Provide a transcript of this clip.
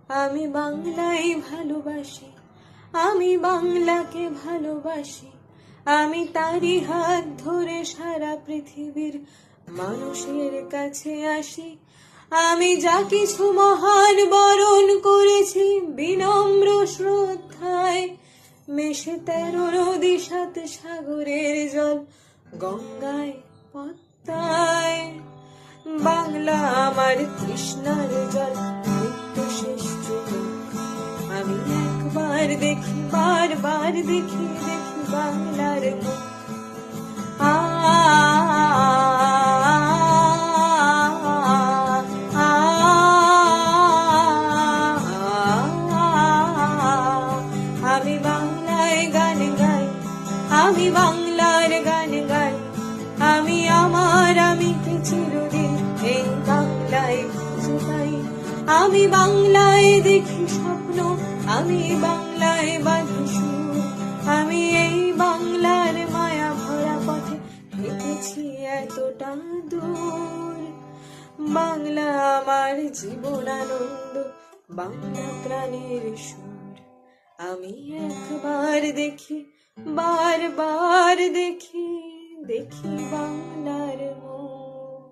আমি বাংলায় ভালোবাসি, আমি বাংলাকে ভালোবাসি, আমি তারই হাত ধরে সারা পৃথিবীর মানুষের কাছে আসি। আমি যা কিছু মহান বরণ করেছি বিনম্র শ্রদ্ধায়, মেশে 13 নদী 7 সাগরের জল গঙ্গায় পদ্মায়। বাংলা আমার তৃষ্ণার জল, নিত্য শেষ যুবক। আমি একবার দেখি, বারবার দেখি, দেখি বাংলার মুখ। আমি বাংলায় গান গাই, আমি বাংলার গান গাই, আমি আমার আমিকে চিরদিন এই বাংলায় খুঁজে পাই। আমি বাংলায় দেখি স্বপ্ন, আমি বাংলায় বাঁধি সুর, আমি এই বাংলার মায়া ভরা পথে হেঁটেছি এতটা দূর। বাংলা আমার জীবন আনন্দ, বাংলা প্রাণের সুর। আমি একবার দেখি, বারবার দেখি, দেখি বাংলার মুখ।